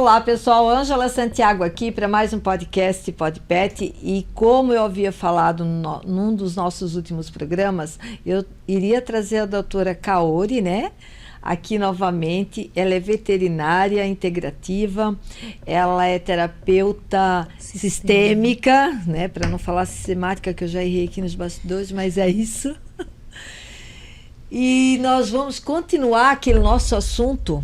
Olá pessoal, Ângela Santiago aqui para mais um podcast PodPet, e como eu havia falado num dos nossos últimos programas, eu iria trazer a doutora Kaori, né? Aqui novamente. Ela é veterinária integrativa, ela é terapeuta sistêmica, né? Para não falar sistemática, que eu já errei aqui nos bastidores, mas é isso. E nós vamos continuar aquele nosso assunto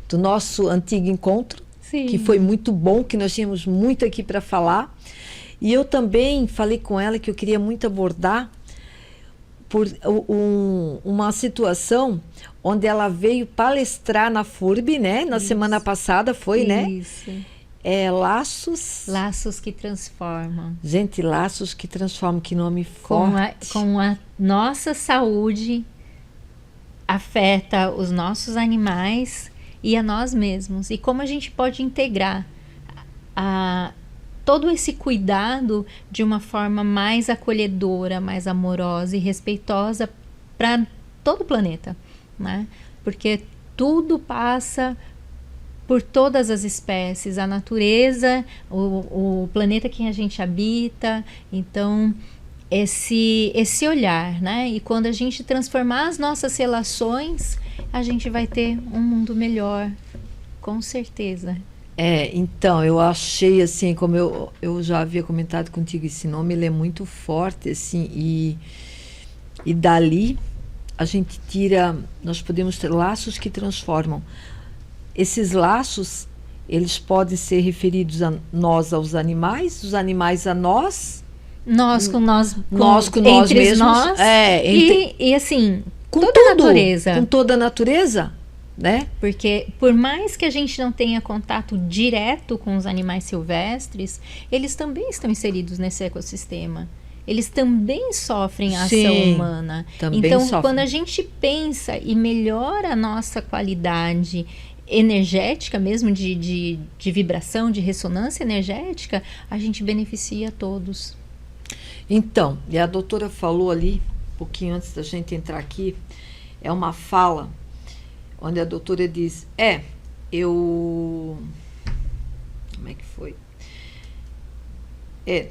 do nosso antigo encontro, sim, que foi muito bom, que nós tínhamos muito aqui para falar. E eu também falei com ela que eu queria muito abordar por uma situação onde ela veio palestrar na FURB, né? Na semana passada foi, né? Isso. Laços... Laços que transformam. Gente, laços que transformam, que nome forte. Com a nossa saúde, afeta os nossos animais e a nós mesmos. E como a gente pode integrar todo esse cuidado de uma forma mais acolhedora, mais amorosa e respeitosa para todo o planeta, né? Porque tudo passa por todas as espécies, a natureza, o planeta que a gente habita. Então, esse olhar, né? E quando a gente transformar as nossas relações, a gente vai ter um mundo melhor, com certeza. Então, eu achei assim, como eu já havia comentado contigo, esse nome, ele é muito forte, assim, e dali a gente tira, nós podemos ter laços que transformam. Esses laços, eles podem ser referidos a nós, aos animais, os animais a nós. Nós com nós entre mesmos. Nós, e assim, com toda tudo, a natureza. Com toda a natureza, né? Porque por mais que a gente não tenha contato direto com os animais silvestres, eles também estão inseridos nesse ecossistema. Eles também sofrem a ação humana. Então, quando a gente pensa e melhora a nossa qualidade energética mesmo, de vibração, de ressonância energética, a gente beneficia todos. Então, e a doutora falou ali, um pouquinho antes da gente entrar aqui, é uma fala onde a doutora diz, como é que foi?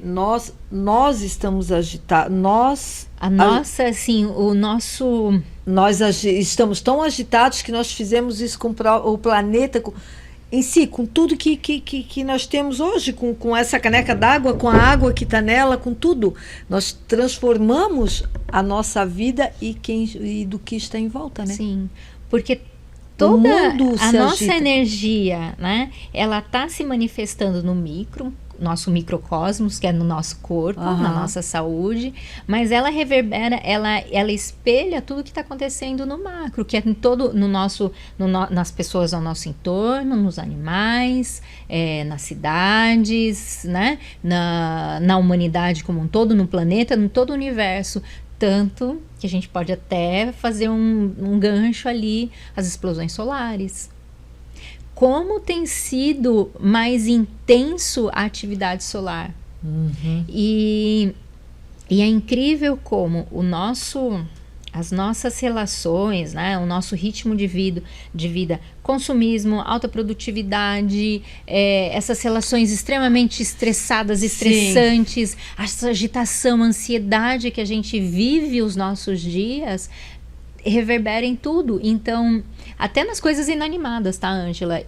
Nós estamos agitados, nós estamos tão agitados que nós fizemos isso com o planeta, em si, com tudo que nós temos hoje, com essa caneca d'água, com a água que está nela, com tudo. Nós transformamos a nossa vida e do que está em volta, né? Sim, porque toda a nossa energia, né, ela está se manifestando no nosso microcosmos, que é no nosso corpo, na nossa saúde, mas ela reverbera, ela espelha tudo que está acontecendo no macro, que é em todo, nas pessoas ao nosso entorno, nos animais, nas cidades, né, na humanidade como um todo, no planeta, no todo o universo. Tanto que a gente pode até fazer um gancho ali, as explosões solares. Como tem sido mais intenso a atividade solar. Uhum. E é incrível como as nossas relações, né, o nosso ritmo de vida, consumismo, alta produtividade, essas relações extremamente estressadas, estressantes, essa agitação, ansiedade que a gente vive os nossos dias, reverbera em tudo. Então, até nas coisas inanimadas, tá, Ângela?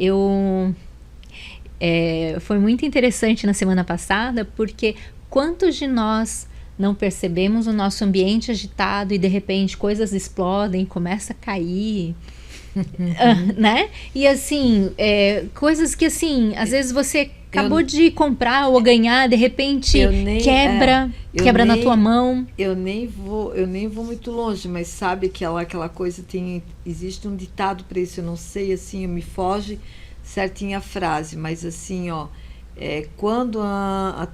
Foi muito interessante na semana passada, porque quantos de nós não percebemos o nosso ambiente agitado e de repente coisas explodem, começa a cair, né? E assim, coisas que assim, às vezes você acabou de comprar ou ganhar, de repente quebra na tua mão. Eu nem vou muito longe, mas sabe aquela coisa, existe um ditado para isso, eu não sei, assim, me foge certinha a frase, mas assim, quando a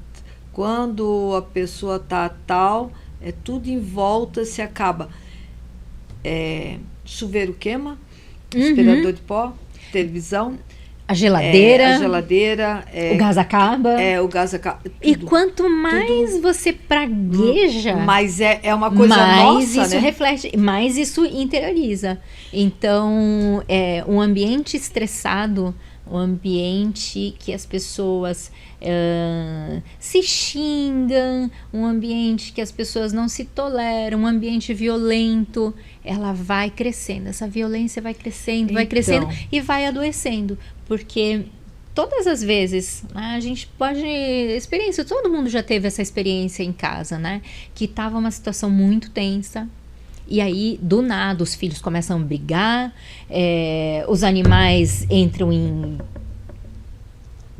pessoa tá tal, tudo em volta se acaba. Chuveiro queima, aspirador de pó, televisão, a geladeira, o gás acaba. O gás acaba. Tudo, e quanto mais tudo, você pragueja, mais é uma coisa nossa, isso, né? Reflete, mais isso interioriza. Então, um ambiente estressado, um ambiente que as pessoas se xingam, um ambiente que as pessoas não se toleram, um ambiente violento, ela vai crescendo, essa violência vai crescendo, vai crescendo e vai adoecendo, porque todas as vezes, né, a gente pode experiência, todo mundo já teve essa experiência em casa, né, que estava uma situação muito tensa. E aí, do nada, os filhos começam a brigar, os animais entram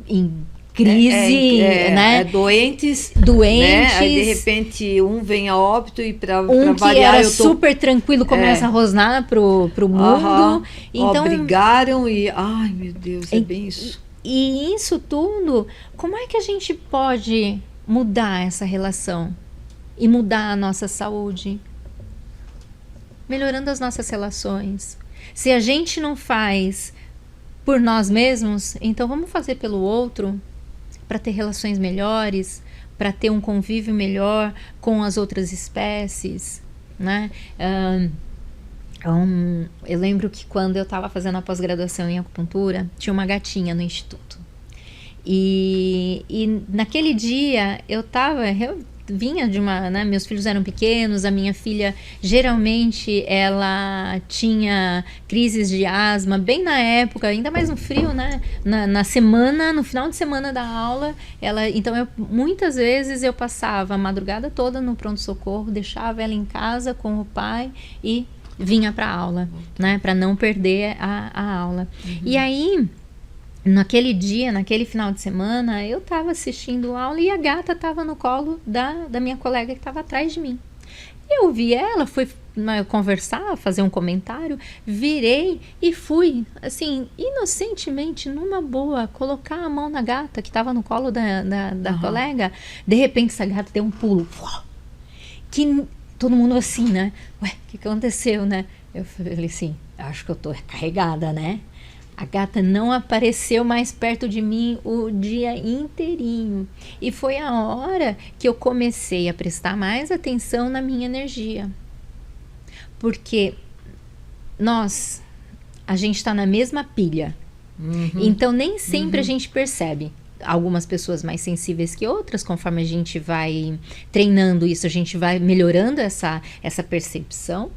em crise, né? Doentes. Né? Aí, de repente, um vem a óbito e para variar... que era super tranquilo, começa a rosnar pro mundo. Então, brigaram e... Ai, meu Deus, é bem isso. E isso tudo, como é que a gente pode mudar essa relação? E mudar a nossa saúde? Melhorando as nossas relações. Se a gente não faz por nós mesmos, então vamos fazer pelo outro, para ter relações melhores, para ter um convívio melhor com as outras espécies, né? Eu lembro que quando eu estava fazendo a pós-graduação em acupuntura, tinha uma gatinha no instituto. E naquele dia eu vinha de uma, né, meus filhos eram pequenos, a minha filha geralmente ela tinha crises de asma bem na época, ainda mais no frio, né, na semana, no final de semana da aula, então muitas vezes eu passava a madrugada toda no pronto-socorro, deixava ela em casa com o pai e vinha para a aula, né, para não perder a aula. E aí, naquele dia, naquele final de semana, eu estava assistindo a aula e a gata estava no colo da minha colega que estava atrás de mim. Eu vi ela, fui conversar, fazer um comentário, virei e fui, assim, inocentemente, numa boa, colocar a mão na gata que estava no colo da colega. De repente, essa gata deu um pulo. Que todo mundo assim, né? Ué, o que aconteceu, né? Eu falei assim, acho que eu tô carregada, né? A gata não apareceu mais perto de mim o dia inteirinho. E foi a hora que eu comecei a prestar mais atenção na minha energia. Porque a gente está na mesma pilha. Então, nem sempre a gente percebe. Algumas pessoas mais sensíveis que outras, conforme a gente vai treinando isso, a gente vai melhorando essa percepção.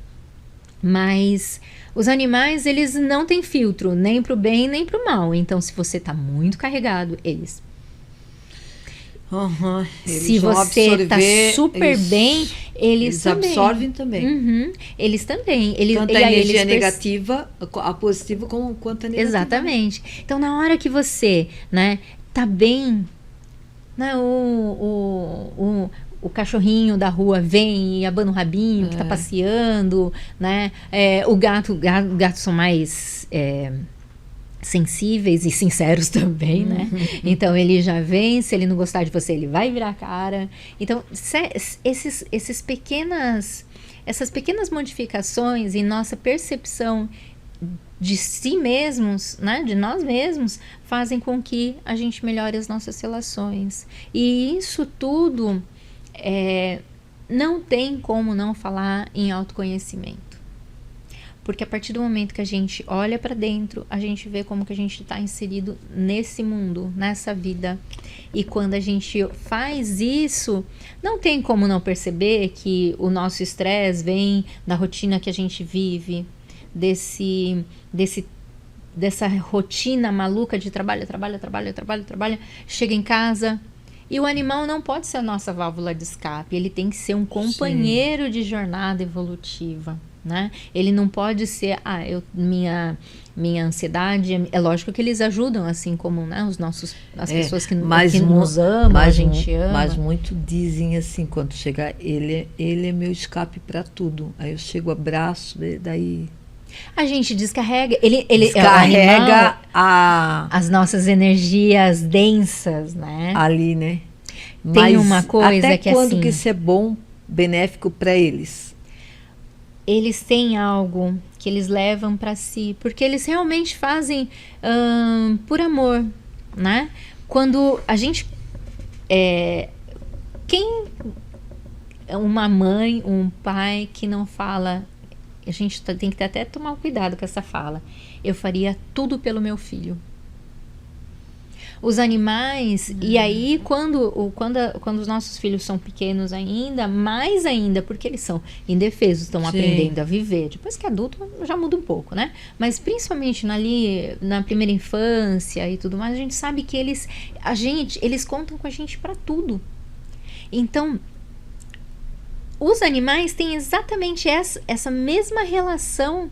Mas os animais, eles não têm filtro, nem pro bem, nem pro mal. Então, se você tá muito carregado, eles se você tá super bem, eles também absorvem também. Eles também. Tanto a energia negativa, a positiva, quanto a negativa. Exatamente. Então, na hora que você, né, tá bem, né, o cachorrinho da rua vem e abana o rabinho, que tá passeando, né? Gatos são mais sensíveis e sinceros também, né? Então, ele já vem, se ele não gostar de você, ele vai virar a cara. Então, essas pequenas modificações em nossa percepção de si mesmos, né, de nós mesmos, fazem com que a gente melhore as nossas relações. E isso tudo... não tem como não falar em autoconhecimento, porque a partir do momento que a gente olha para dentro, a gente vê como que a gente está inserido nesse mundo, nessa vida, e quando a gente faz isso, não tem como não perceber que o nosso estresse vem da rotina que a gente vive, dessa rotina maluca de trabalho, chega em casa. E o animal não pode ser a nossa válvula de escape, ele tem que ser um companheiro de jornada evolutiva, né? Ele não pode ser, minha ansiedade, é lógico que eles ajudam, assim como, né, as pessoas que nos amam, a gente ama. Mas muito dizem assim, quando chegar, ele é meu escape para tudo. Aí eu chego, abraço, daí... A gente descarrega, ele descarrega as nossas energias densas, né? Ali, né? Tem uma coisa até que quando assim, que isso é bom, benéfico para eles? Eles têm algo que eles levam para si, porque eles realmente fazem por amor, né? Quando a gente uma mãe, um pai que não fala, a gente tem que até tomar cuidado com essa fala. Eu faria tudo pelo meu filho. Os animais, e aí quando os nossos filhos são pequenos ainda, mais ainda, porque eles são indefesos, estão aprendendo a viver. Depois que é adulto, já muda um pouco, né? Mas principalmente na primeira infância e tudo mais, a gente sabe que eles contam com a gente para tudo. Então, os animais têm exatamente essa mesma relação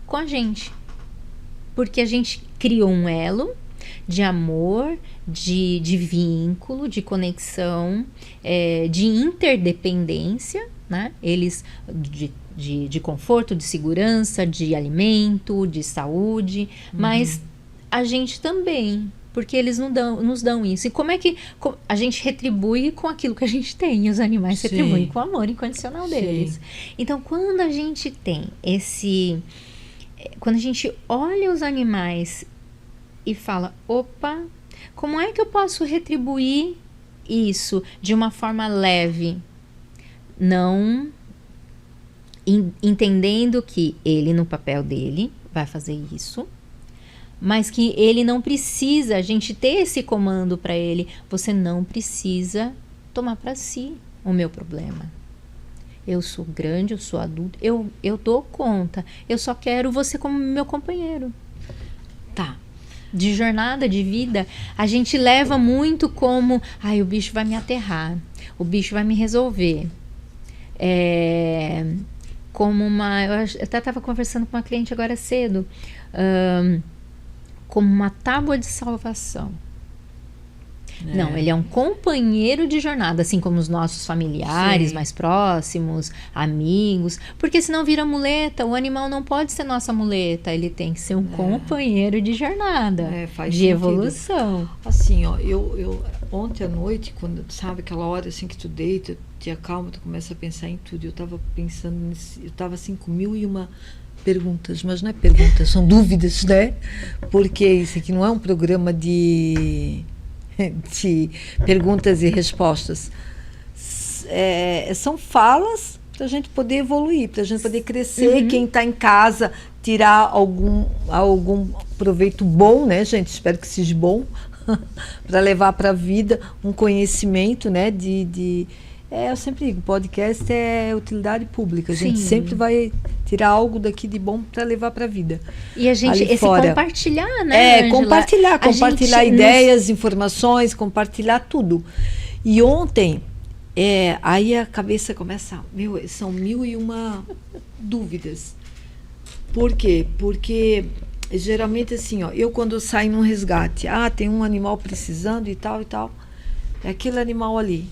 com a gente. Porque a gente criou um elo de amor, de vínculo, de conexão, de interdependência, né? Eles de conforto, de segurança, de alimento, de saúde, mas a gente também, porque eles nos dão isso. E como é que a gente retribui com aquilo que a gente tem? E os animais retribuem com o amor incondicional deles. Então, quando a gente tem quando a gente olha os animais e fala, opa, como é que eu posso retribuir isso de uma forma leve? Não entendendo que ele, no papel dele, vai fazer isso, mas que ele não precisa, a gente ter esse comando para ele, você não precisa tomar para si o meu problema. Eu sou grande, eu sou adulto, eu dou conta, eu só quero você como meu companheiro. Tá. De jornada de vida, a gente leva muito como, o bicho vai me aterrar, o bicho vai me resolver. Como eu até estava conversando com uma cliente agora cedo, como uma tábua de salvação. Não, ele é um companheiro de jornada, assim como os nossos familiares mais próximos, amigos, porque senão vira muleta. O animal não pode ser nossa muleta, ele tem que ser um companheiro de jornada, faz de sentido. Evolução. Assim, ó, eu ontem à noite, quando, sabe, aquela hora assim que tu deita, te acalma, tu começa a pensar em tudo. Eu tava pensando eu tava assim com 1001 perguntas, mas não é perguntas, são dúvidas, né? Porque isso aqui não é um programa de perguntas e respostas. São falas para a gente poder evoluir, para a gente poder crescer. Quem está em casa, tirar algum proveito bom, né, gente? Espero que seja bom, para levar para a vida um conhecimento, né? Eu sempre digo, podcast é utilidade pública. A gente sempre vai tirar algo daqui de bom para levar para a vida. E a gente, esse fora. Compartilhar, né, Angela? Compartilhar ideias, informações, compartilhar tudo. E ontem, aí a cabeça começa, são 1001 dúvidas. Por quê? Porque geralmente assim, ó, eu quando saio num resgate, tem um animal precisando e tal, é aquele animal ali.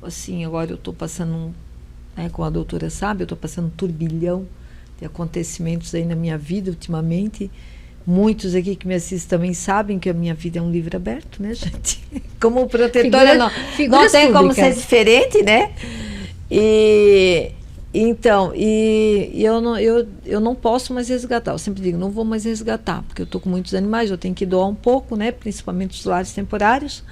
Assim, agora eu estou passando, como a doutora sabe, eu estou passando um turbilhão de acontecimentos aí na minha vida ultimamente. Muitos aqui que me assistem também sabem que a minha vida é um livro aberto, né, gente? Como protetora, não tem como ser diferente, né? Então, eu não posso mais resgatar. Eu sempre digo, não vou mais resgatar, porque eu estou com muitos animais, eu tenho que doar um pouco, né? Principalmente os lares temporários.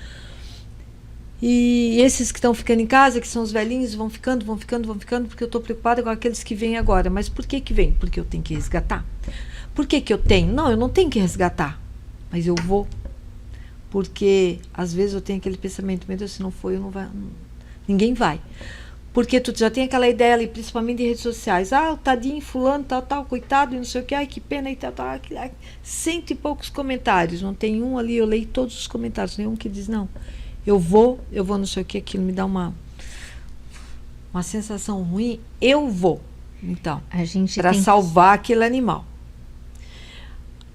E esses que estão ficando em casa, que são os velhinhos, vão ficando, porque eu estou preocupada com aqueles que vêm agora. Mas por que vem? Porque eu tenho que resgatar. Por que eu tenho? Não, eu não tenho que resgatar, mas eu vou. Porque às vezes eu tenho aquele pensamento, meu Deus, se não for, ninguém vai. Porque tu já tem aquela ideia ali, principalmente em redes sociais. O tadinho, fulano, tal, coitado, e não sei o que, que pena, e tal. 100 e poucos comentários. Não tem um ali, eu leio todos os comentários, nenhum que diz, não. Eu vou não sei o que, aquilo me dá uma sensação ruim, eu vou. Então, para salvar aquele animal.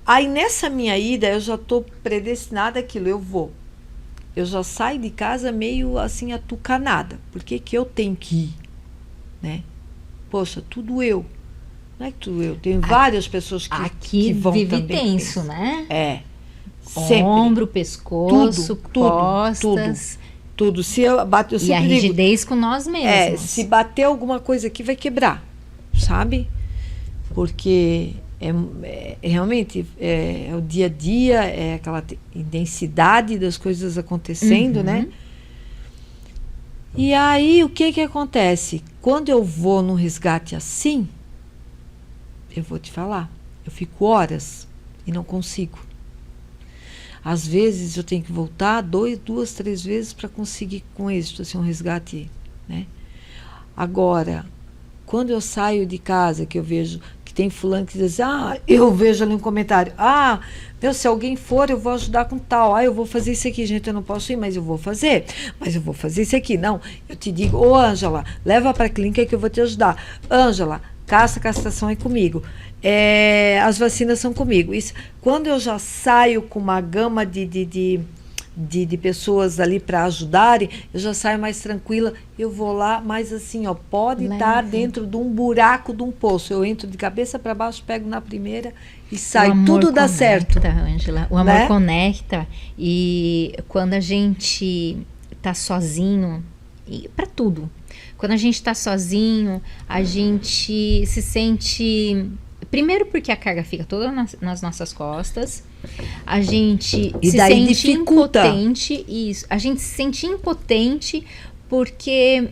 Aí nessa minha ida, eu já estou predestinada àquilo, eu vou. Eu já saio de casa meio assim atucanada. Por que eu tenho que ir? Né? Poxa, tudo eu. Não é que tudo eu. Tem várias pessoas que vão vive também. Tenso, né? Sempre. Ombro, pescoço, costas. Tudo. Se eu bato, eu sempre digo, a rigidez com nós mesmos. Se bater alguma coisa aqui, vai quebrar, sabe? Porque realmente é o dia a dia, é aquela intensidade das coisas acontecendo, né? E aí, o que acontece? Quando eu vou num resgate assim, eu vou te falar, eu fico horas e não consigo. Às vezes eu tenho que voltar 2, 3 vezes para conseguir com êxito assim, um resgate, né? Agora, quando eu saio de casa, que eu vejo que tem fulano que diz, eu vejo ali um comentário, se alguém for, eu vou ajudar com tal, eu vou fazer isso aqui, gente, eu não posso ir, mas eu vou fazer isso aqui. Não, eu te digo, Ângela, leva para a clínica que eu vou te ajudar. Ângela, castração é comigo. As vacinas são comigo. Isso, quando eu já saio com uma gama de pessoas ali para ajudarem, eu já saio mais tranquila, eu vou lá, mas assim, pode estar dentro de um buraco de um poço. Eu entro de cabeça para baixo, pego na primeira e sai, tudo dá certo. Ângela, o amor conecta, e quando a gente tá sozinho, para tudo, quando a gente tá sozinho, a gente se sente... Primeiro porque a carga fica toda nas nossas costas, a gente se sente impotente, a gente se sente impotente porque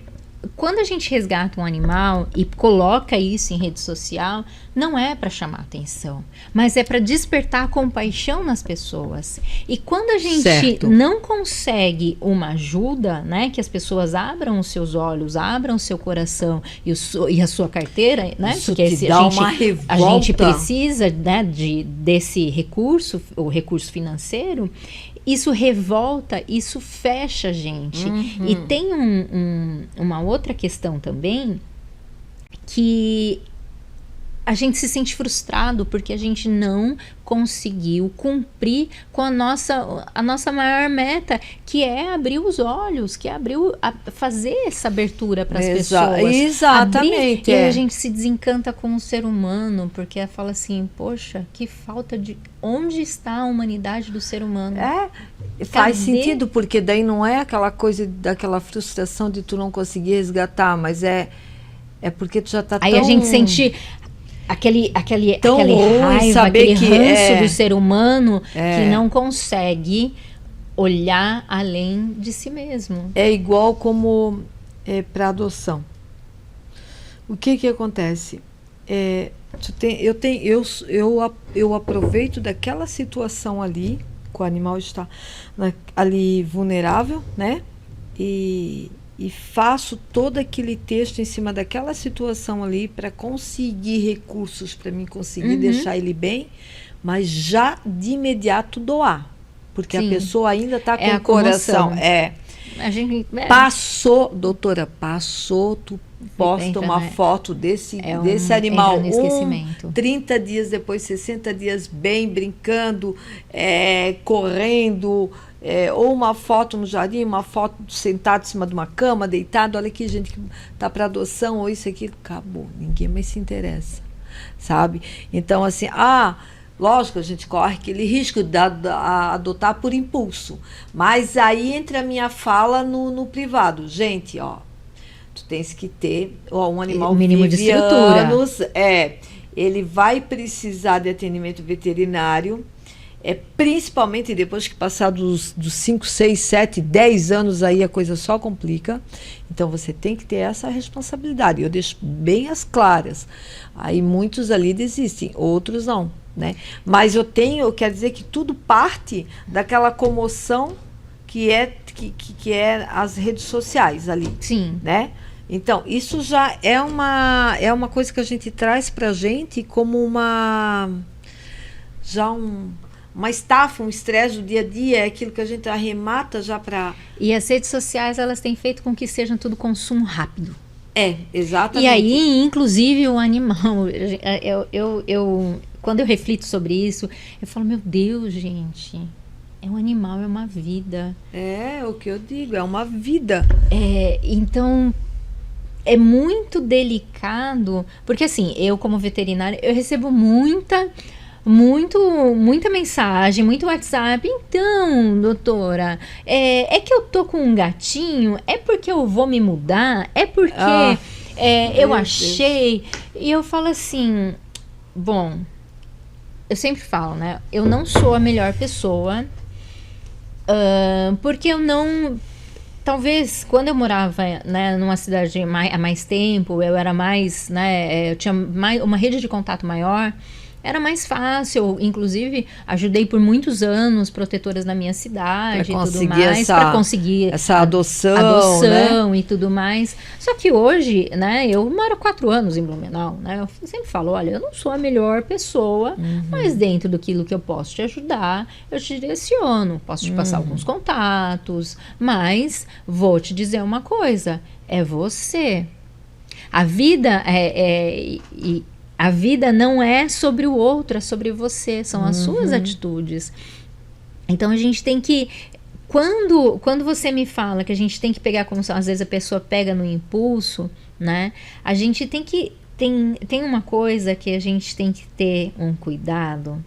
quando a gente resgata um animal e coloca isso em rede social, não é para chamar atenção, mas é para despertar a compaixão nas pessoas. E quando a gente não consegue uma ajuda, né, que as pessoas abram os seus olhos, abram o seu coração e a sua carteira, né, isso porque a gente precisa, né, desse recurso, o recurso financeiro. Isso revolta, isso fecha a gente. Uhum. E tem uma outra questão também, que a gente se sente frustrado porque a gente não conseguiu cumprir com a nossa maior meta, que é abrir os olhos, que é fazer essa abertura para as pessoas. Exatamente. E a gente se desencanta com o ser humano, porque fala assim, poxa, que falta de... Onde está a humanidade do ser humano? Faz sentido, porque daí não é aquela coisa daquela frustração de tu não conseguir resgatar, mas é porque tu já tá Aí a gente sente... aquele raiva, saber aquele ranço do ser humano que não consegue olhar além de si mesmo. É igual como para adoção. O que acontece? Eu aproveito daquela situação ali, que o animal está ali vulnerável, né? E faço todo aquele texto em cima daquela situação ali para conseguir recursos, para mim conseguir deixar ele bem, mas já de imediato doar, porque a pessoa ainda está com o coração. A gente, Passou, doutora, tu posta uma foto desse animal, 30 dias depois, 60 dias bem, brincando, correndo, ou uma foto no jardim, uma foto sentado em cima de uma cama, deitado, olha aqui, gente que está para adoção, ou isso aqui, acabou, ninguém mais se interessa, sabe? Então, assim, lógico, a gente corre aquele risco de adotar por impulso, mas aí entra a minha fala no privado, gente, tu tens que ter um animal o mínimo de estrutura. Anos, ele vai precisar de atendimento veterinário, principalmente depois que passar dos 5, 6, 7, 10 anos, aí a coisa só complica. Então você tem que ter essa responsabilidade. Eu deixo bem as claras. Aí muitos ali desistem, outros não, né? Mas eu quero dizer que tudo parte daquela comoção que é as redes sociais ali. Sim. Né? Então, isso já é uma coisa que a gente traz pra gente como uma estafa, um estresse do dia a dia, é aquilo que a gente arremata já para... E as redes sociais, elas têm feito com que seja tudo consumo rápido. Exatamente. E aí, inclusive, o animal... Quando eu reflito sobre isso, eu falo, meu Deus, gente... um animal, é uma vida. O que eu digo, é uma vida. Então, é muito delicado, porque assim, eu como veterinária, eu recebo muita mensagem, muito WhatsApp. Então, doutora, é que eu tô com um gatinho, é porque eu vou me mudar, é porque eu achei... E eu falo assim, bom, eu sempre falo, né, eu não sou a melhor pessoa, porque eu não... Talvez quando eu morava, né, numa cidade há mais tempo, eu era mais, né, eu tinha uma rede de contato maior, era mais fácil. Inclusive, ajudei por muitos anos protetoras na minha cidade e tudo mais, para conseguir essa adoção, né? E tudo mais. Só que hoje, né, eu moro 4 anos em Blumenau, né? Eu sempre falo, olha, eu não sou a melhor pessoa, mas dentro daquilo que eu posso te ajudar, eu te direciono, posso te passar alguns contatos, mas vou te dizer uma coisa, é você. A vida a vida não é sobre o outro, é sobre você, são as suas atitudes. Então a gente tem que, quando você me fala que a gente tem que pegar, como às vezes a pessoa pega no impulso, né? A gente tem que, tem uma coisa que a gente tem que ter um cuidado,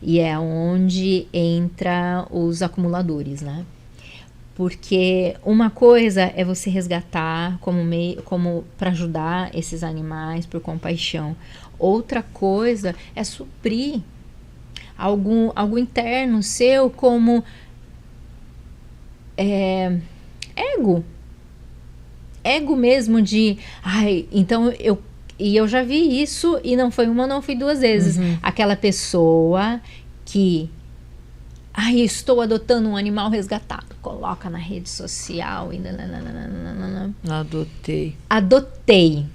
e é onde entra os acumuladores, né? Porque uma coisa é você resgatar como para ajudar esses animais por compaixão. Outra coisa é suprir algo interno seu como ego. Ego mesmo de, então eu já vi isso e não foi uma, não foi 2 vezes. Aquela pessoa que estou adotando um animal resgatado. Coloca na rede social e Adotei.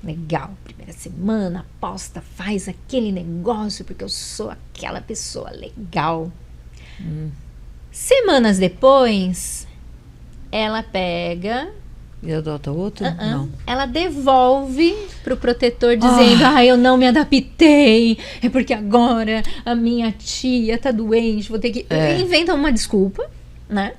Legal. Primeira semana, posta, faz aquele negócio porque eu sou aquela pessoa legal. Semanas depois, ela pega... E adota outro? Não. Ela devolve pro protetor dizendo, eu não me adaptei, é porque agora a minha tia tá doente, vou ter que... Inventa uma desculpa, né?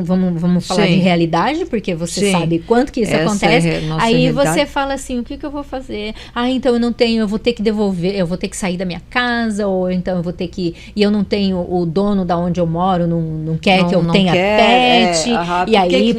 Vamos falar de realidade, porque você sabe quanto que isso acontece. Aí realidade. Você fala assim, o que eu vou fazer? Então eu não tenho, eu vou ter que devolver, eu vou ter que sair da minha casa, ou então eu vou ter que... E eu não tenho, o dono da onde eu moro não quer que eu tenha pet. E aí,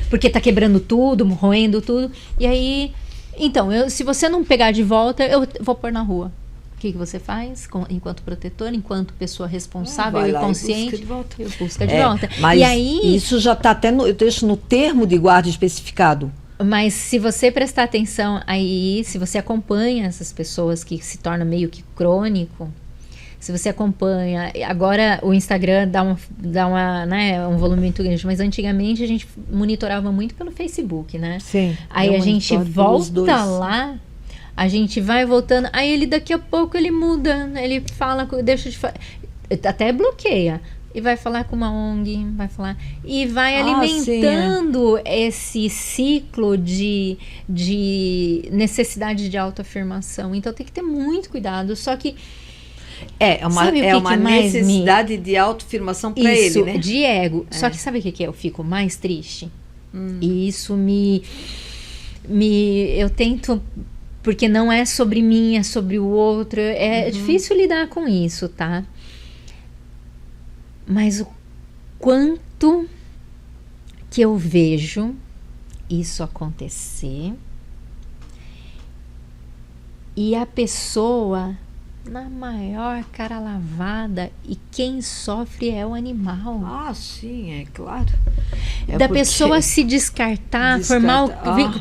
porque tá quebrando tudo, roendo tudo. E aí, então, se você não pegar de volta, eu vou pôr na rua. O que você faz enquanto protetor, enquanto pessoa responsável e consciente? Eu busco de volta. Mas e aí, isso já está até eu deixo no termo de guarda especificado. Mas se você prestar atenção aí, se você acompanha essas pessoas que se torna meio que crônico, se você acompanha, agora o Instagram dá uma, né, um volume muito grande, mas antigamente a gente monitorava muito pelo Facebook, né? Sim. Aí a gente volta lá. A gente vai voltando, aí ele daqui a pouco ele muda, ele fala, deixa de falar, até bloqueia, e vai falar com uma ONG, vai falar, e vai alimentando esse ciclo de necessidade de autoafirmação. Então tem que ter muito cuidado, só que é uma necessidade de autoafirmação para ele, né? De ego. Só que sabe o que eu fico mais triste? E isso eu tento... Porque não é sobre mim, é sobre o outro. É difícil lidar com isso, tá? Mas o quanto que eu vejo isso acontecer e a pessoa na maior cara lavada, e quem sofre é o animal. Sim, é claro. Da pessoa se descartar, formar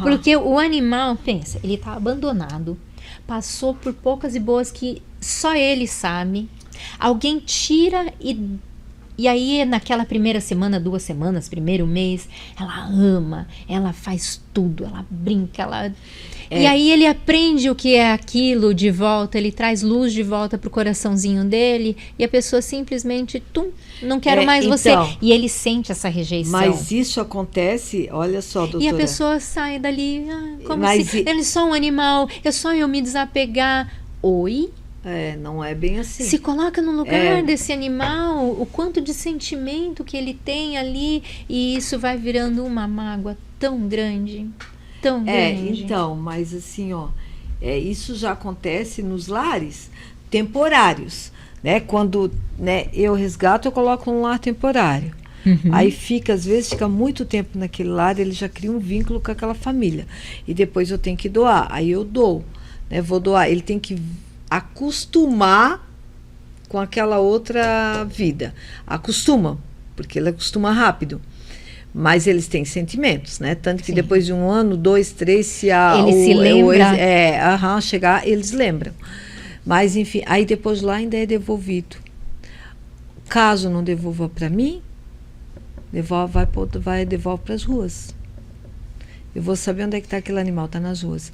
porque o animal, pensa, ele tá abandonado, passou por poucas e boas que só ele sabe, alguém tira e aí naquela primeira semana, 2 semanas, primeiro mês, ela ama, ela faz tudo, ela brinca, e aí ele aprende o que é aquilo de volta, ele traz luz de volta pro coraçãozinho dele, e a pessoa simplesmente, não quero mais você. E ele sente essa rejeição. Mas isso acontece, olha só, doutora. E a pessoa sai dali, ele é só um animal, é só eu me desapegar. Oi? Não é bem assim. Se coloca no lugar desse animal, o quanto de sentimento que ele tem ali, e isso vai virando uma mágoa tão grande. Então, mas assim, isso já acontece nos lares temporários, né? Quando, né, eu resgato, eu coloco um lar temporário. Aí às vezes fica muito tempo naquele lar, ele já cria um vínculo com aquela família. E depois eu tenho que doar. Aí eu dou, né? Vou doar. Ele tem que acostumar com aquela outra vida. Acostuma, porque ele acostuma rápido. Mas eles têm sentimentos, né? Tanto que depois de 1 ano, 2, 3, se ele se lembra. Chegar, eles lembram. Mas, enfim, aí depois lá ainda é devolvido. Caso não devolva para mim, devolve para as ruas. Eu vou saber onde é que está aquele animal, está nas ruas.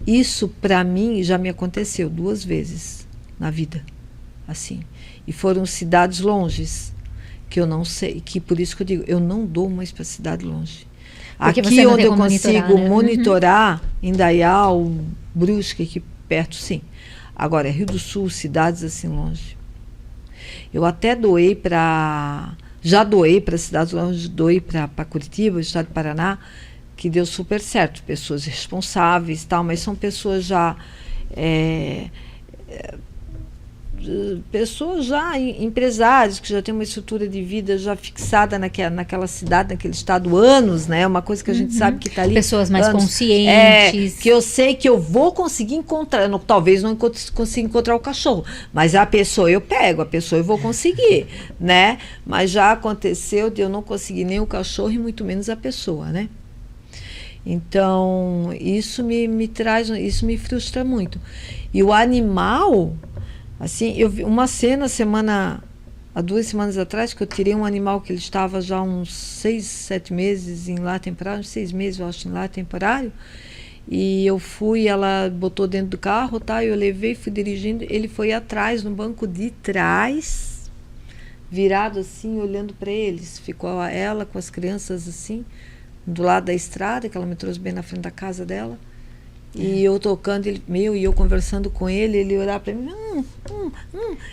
Isso, para mim, já me aconteceu 2 vezes na vida. Assim. E foram cidades longes, que eu não sei, que por isso que eu digo, eu não dou mais para cidade longe. Porque aqui onde eu consigo né? monitorar, em Indaial, Brusque, aqui perto, sim. Agora, Rio do Sul, cidades assim longe. Eu até já doei para cidades longe, doei para Curitiba, estado do Paraná, que deu super certo. Pessoas responsáveis e tal, mas são pessoas já... pessoas já empresários que já têm uma estrutura de vida já fixada naquela cidade, naquele estado, anos, né? Uma coisa que a gente sabe que está ali. Pessoas mais conscientes. Que eu sei que eu vou conseguir encontrar, talvez não consiga encontrar o cachorro, mas a pessoa eu pego, a pessoa eu vou conseguir, né? Mas já aconteceu de eu não conseguir nem o cachorro e muito menos a pessoa, né? Então, isso me traz, isso me frustra muito. E o animal... Assim, eu vi uma cena há 2 semanas atrás, que eu tirei um animal que ele estava já uns 6, 7 meses em lar temporário, 6 meses, eu acho, em lar temporário. E eu fui, ela botou dentro do carro, tá? Eu levei, fui dirigindo, ele foi atrás, no banco de trás, virado assim, olhando para eles. Ficou ela com as crianças assim, do lado da estrada, que ela me trouxe bem na frente da casa dela. E eu tocando, e eu conversando com ele, ele olhava para mim,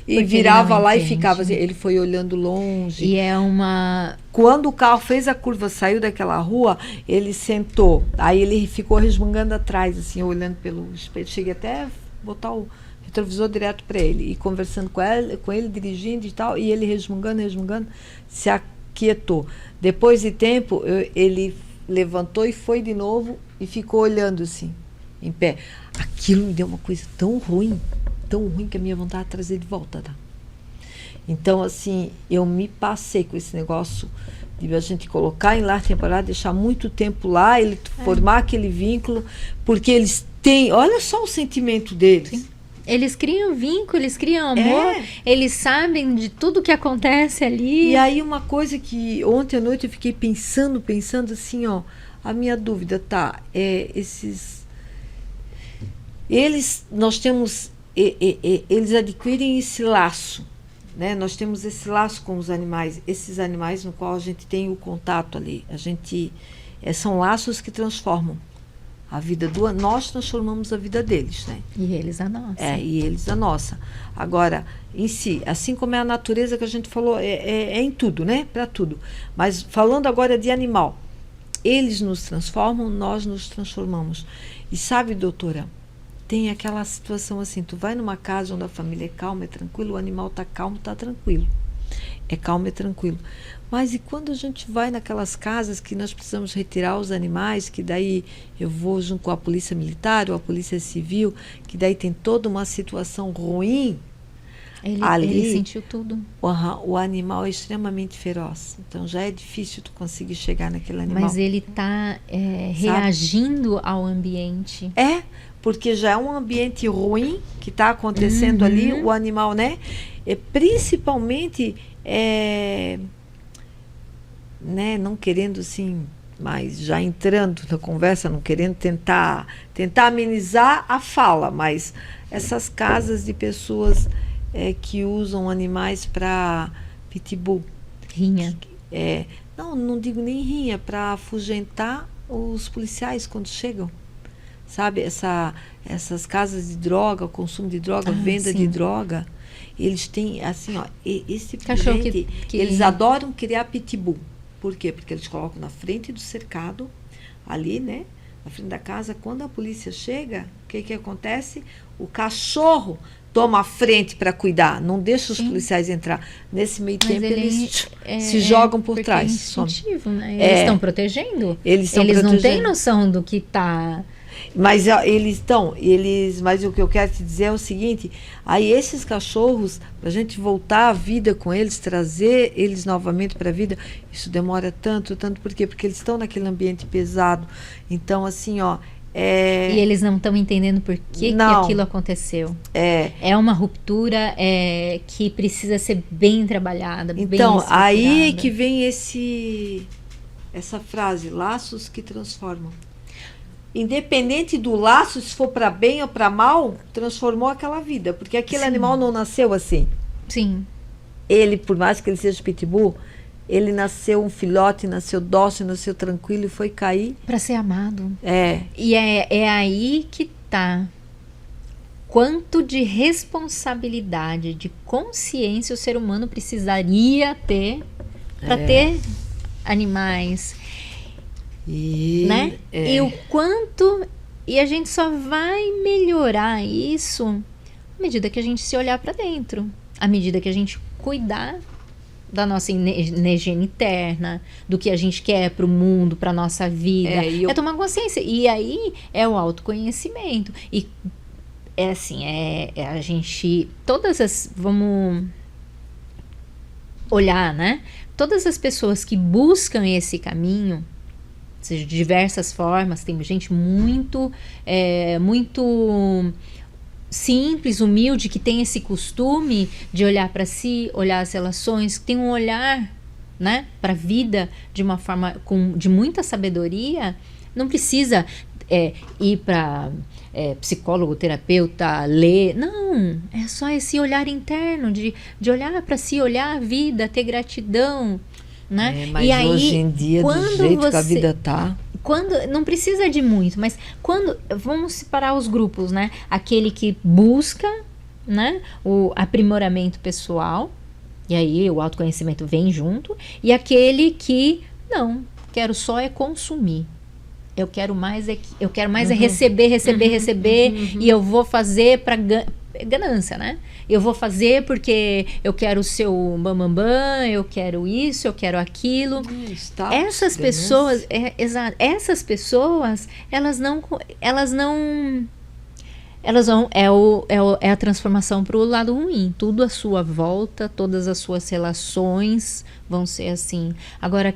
e porque virava lá e ficava assim, ele foi olhando longe. E é uma... Quando o carro fez a curva, saiu daquela rua, ele sentou, aí ele ficou resmungando atrás, assim, olhando pelo espelho. Cheguei até a botar o retrovisor direto para ele, e conversando com ele, dirigindo e tal, e ele resmungando, se aquietou. Depois de tempo, ele levantou e foi de novo, e ficou olhando assim, em pé. Aquilo me deu uma coisa tão ruim que a minha vontade de trazer de volta, tá? Então, assim, eu me passei com esse negócio de a gente colocar em lar temporário, deixar muito tempo lá, ele formar aquele vínculo, porque eles têm, olha só o sentimento deles. Sim. Eles criam vínculo, eles criam amor, eles sabem de tudo que acontece ali. E aí uma coisa que ontem à noite eu fiquei pensando assim, ó, a minha dúvida, tá, nós temos, eles adquirem esse laço, né? Nós temos esse laço com os animais, esses animais no qual a gente tem o contato ali, são laços que transformam a vida nós transformamos a vida deles, né? E eles a nossa. E eles a nossa. Agora, em si, assim como é a natureza que a gente falou, em tudo, né? Para tudo. Mas falando agora de animal, eles nos transformam, nós nos transformamos. E sabe, doutora, tem aquela situação assim, tu vai numa casa onde a família é calma, é tranquilo, o animal está calmo, está tranquilo. É calmo, é tranquilo. Mas e quando a gente vai naquelas casas que nós precisamos retirar os animais, que daí eu vou junto com a polícia militar ou a polícia civil, que daí tem toda uma situação ruim, ele sentiu tudo. O animal é extremamente feroz. Então já é difícil tu conseguir chegar naquele animal. Mas ele está reagindo ao ambiente. Porque já é um ambiente ruim que está acontecendo ali, o animal, né? Principalmente, né, não querendo assim, mas já entrando na conversa, não querendo tentar amenizar a fala, mas essas casas de pessoas que usam animais para pitbull. Rinha. Não digo nem rinha, para afugentar os policiais quando chegam. Sabe, essas casas de droga, consumo de droga, venda de droga, eles têm, assim, ó, esse cachorro gente, eles adoram criar pitbull. Por quê? Porque eles colocam na frente do cercado, ali, né, na frente da casa. Quando a polícia chega, o que acontece? O cachorro toma a frente para cuidar, não deixa os policiais entrar. Nesse meio tempo, eles se jogam por trás. É instintivo, né? Eles estão protegendo. Eles não têm noção do que está... Mas mas o que eu quero te dizer é o seguinte, aí esses cachorros, para a gente voltar à vida com eles, trazer eles novamente para a vida, isso demora tanto, por quê? Porque eles estão naquele ambiente pesado. Então, assim, ó, E eles não estão entendendo por que aquilo aconteceu. É uma ruptura que precisa ser bem trabalhada, bem estruturada. Então, aí que vem essa frase, laços que transformam. Independente do laço, se for para bem ou para mal, transformou aquela vida. Porque aquele animal não nasceu assim. Sim. Ele, por mais que ele seja pitbull, ele nasceu um filhote, nasceu dócil, nasceu tranquilo e foi cair. Para ser amado. E é aí que tá. Quanto de responsabilidade, de consciência o ser humano precisaria ter para ter animais. Né? E o quanto. E a gente só vai melhorar isso à medida que a gente se olhar para dentro, à medida que a gente cuidar da nossa energia interna, do que a gente quer para o mundo, para nossa vida. É tomar consciência. E aí é o autoconhecimento. E é assim, a gente. Vamos olhar, né? Todas as pessoas que buscam esse caminho, seja de diversas formas, tem gente muito simples, humilde, que tem esse costume de olhar para si, olhar as relações, que tem um olhar, né, para a vida de uma forma de muita sabedoria. Não precisa ir para psicólogo, terapeuta, ler. Não, é só esse olhar interno de olhar para si, olhar a vida, ter gratidão. Né? Mas e aí, hoje em dia, do jeito que a vida tá... Não precisa de muito, mas vamos separar os grupos, né? Aquele que busca, né, o aprimoramento pessoal, e aí o autoconhecimento vem junto, e aquele que, não, quero só consumir. Eu quero mais receber, e eu vou fazer para ganância, né? Eu vou fazer porque eu quero o seu bambambam, eu quero isso, eu quero aquilo. Essas pessoas, essas pessoas, elas vão é a transformação para o lado ruim. Tudo à sua volta, todas as suas relações vão ser assim. Agora,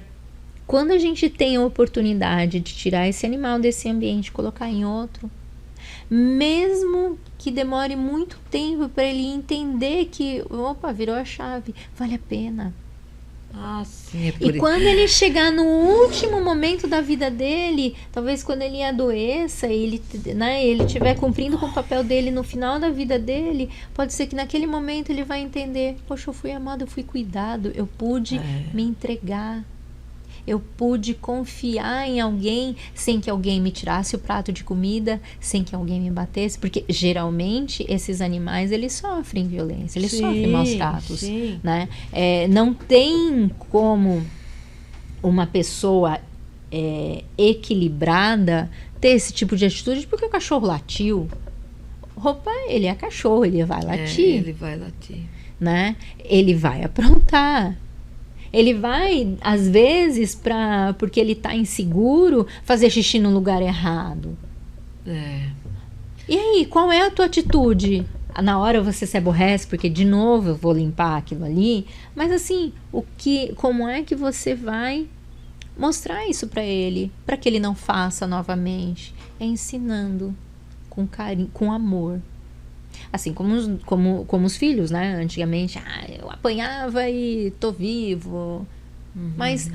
quando a gente tem a oportunidade de tirar esse animal desse ambiente e colocar em outro, mesmo que demore muito tempo para ele entender que, opa, virou a chave, vale a pena. Sim, e quando ele chegar no último momento da vida dele, talvez quando ele adoeça, ele estiver cumprindo com o papel dele no final da vida dele, pode ser que naquele momento ele vai entender, poxa, eu fui amado, eu fui cuidado, eu pude me entregar. Eu pude confiar em alguém sem que alguém me tirasse o prato de comida, sem que alguém me batesse, porque geralmente esses animais, eles sofrem violência, eles sofrem maus tratos, né? Não tem como uma pessoa equilibrada ter esse tipo de atitude, porque o cachorro latiu. Opa, ele é cachorro, ele vai latir. Ele vai latir. Né? Ele vai aprontar. Ele vai, às vezes, porque ele está inseguro, fazer xixi no lugar errado. E aí, qual é a tua atitude? Na hora você se aborrece, porque de novo eu vou limpar aquilo ali. Mas assim, como é que você vai mostrar isso para ele que ele não faça novamente? É ensinando com carinho, com amor. Assim, como os filhos, né? Antigamente, eu apanhava e tô vivo. Mas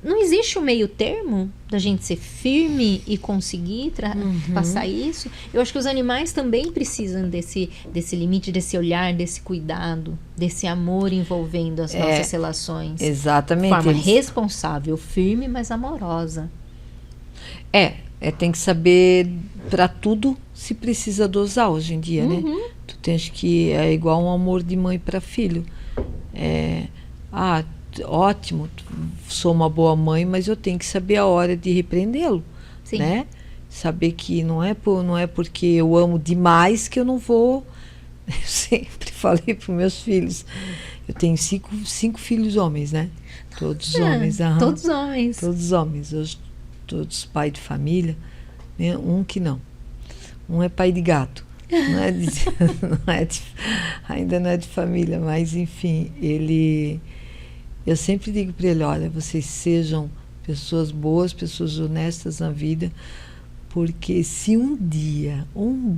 não existe um meio termo da gente ser firme e conseguir passar isso. Eu acho que os animais também precisam desse limite, desse olhar, desse cuidado, desse amor envolvendo as nossas relações. Exatamente. De forma responsável, firme, mas amorosa. Tem que saber, para tudo se precisa dosar hoje em dia, né? Tu tens que, é igual um amor de mãe para filho. Ótimo, sou uma boa mãe, mas eu tenho que saber a hora de repreendê-lo, né? Saber que não é porque eu amo demais que eu não vou. Eu sempre falei para os meus filhos, eu tenho cinco filhos homens, né? Todos homens. Todos homens. Todos homens. Todos pai de família, né? Um que não. Um é pai de gato. Ainda não é de família, mas enfim, eu sempre digo para ele, olha, vocês sejam pessoas boas, pessoas honestas na vida, Porque se um dia, um